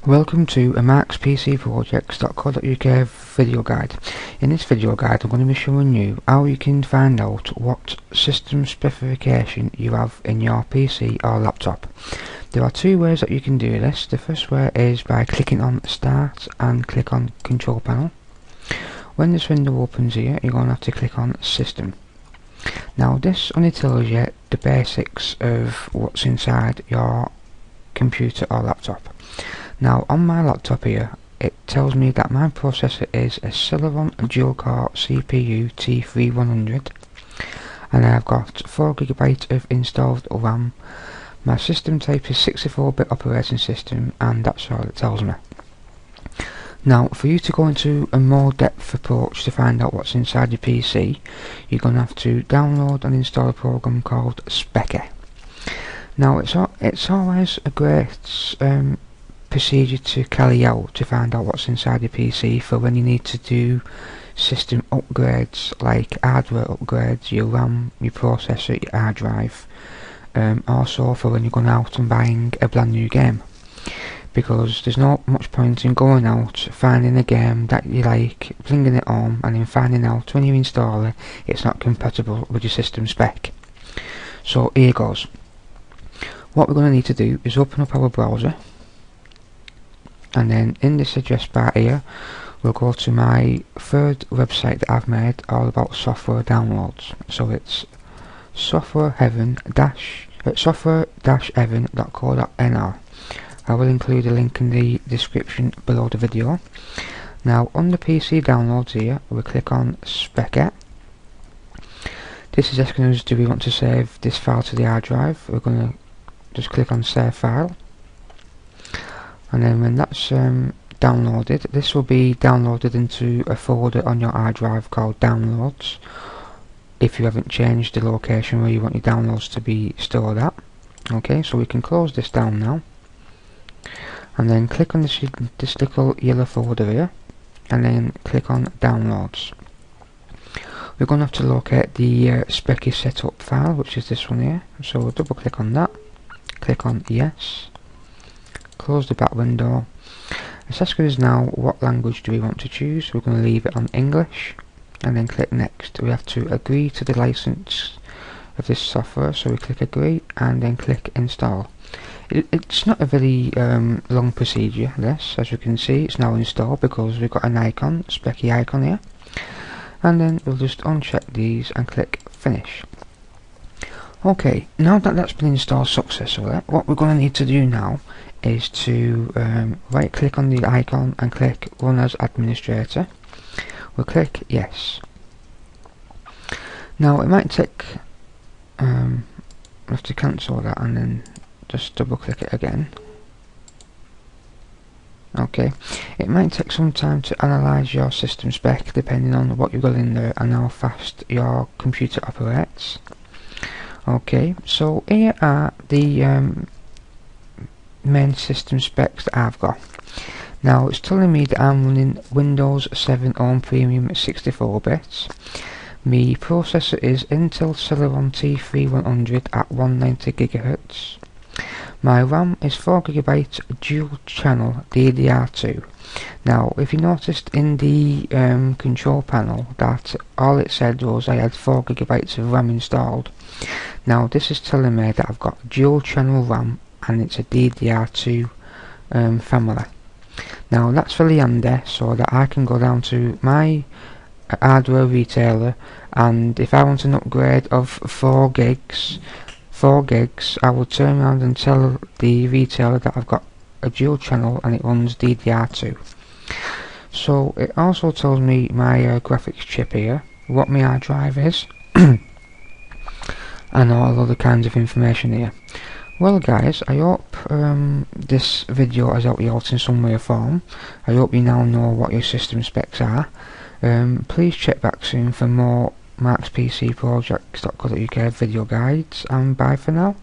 Welcome to a MarksPCProjects.co.uk video guide. In this video guide I'm going to be showing you how you can find out what system specification you have in your PC or laptop. There are two ways that you can do this. The first way is by clicking on Start and click on Control Panel. When this window opens here, you're going to have to click on System. Now this only tells you the basics of what's inside your computer or laptop. Now on my laptop here, it tells me that my processor is a Celeron dual-core CPU T3100 and I've got 4GB of installed RAM. My system type is 64-bit operating system, and that's all it tells me. Now for you to go into a more depth approach to find out what's inside your PC, you're going to have to download and install a program called speccy. Now it's always a great procedure to carry out to find out what's inside your PC for when you need to do system upgrades like hardware upgrades, your RAM, your processor, your hard drive, also for when you're going out and buying a brand new game, because there's not much point in going out, finding a game that you like, bringing it home and then finding out when you install it it's not compatible with your system spec. So here goes. What we're going to need to do is open up our browser, and then in this address bar here we'll go to my third website that I've made all about software downloads. So it's software-heaven.co.nl. I will include a link in the description below the video. Now on the PC downloads here we click on speccy. This is asking us, do we want to save this file to the hard drive? We're going to just click on save file. And then when that's downloaded, this will be downloaded into a folder on your hard drive called downloads, if you haven't changed the location where you want your downloads to be stored at. Okay, so we can close this down now, and then click on this little yellow folder here, and then click on downloads. We're going to have to locate the speccy setup file, which is this one here, so we'll double click on that, click on yes, close the back window. It's asking us now what language do we want to choose. We're going to leave it on English and then click next. We have to agree to the license of this software, so we click agree and then click install. It's not a very long procedure this. As you can see, it's now installed because we've got an icon, speccy icon here, and then we'll just uncheck these and click finish. Okay, now that that's been installed successfully, what we're going to need to do now is to right click on the icon and click run as administrator. We'll click yes. Now it might take we have to cancel that and then just double click it again. Okay, it might take some time to analyze your system spec depending on what you've got in there and how fast your computer operates. Okay, so here are the main system specs that I've got. Now it's telling me that I'm running Windows 7 Home Premium at 64 bits. My processor is Intel Celeron T3100 at 190 GHz. My RAM is 4GB dual channel DDR2. Now if you noticed in the control panel that all it said was I had 4GB of RAM installed. Now this is telling me that I've got dual channel RAM and it's a DDR2 family. Now that's very handy, so that I can go down to my hardware retailer, and if I want an upgrade of 4 gigs, I will turn around and tell the retailer that I've got a dual channel and it runs DDR2. So it also tells me my graphics chip here, what my hard drive is, and all other kinds of information here. Well guys, I hope this video has helped you out in some way or form. I hope you now know what your system specs are. Please check back soon for more MarksPCProjects.co.uk video guides, and bye for now.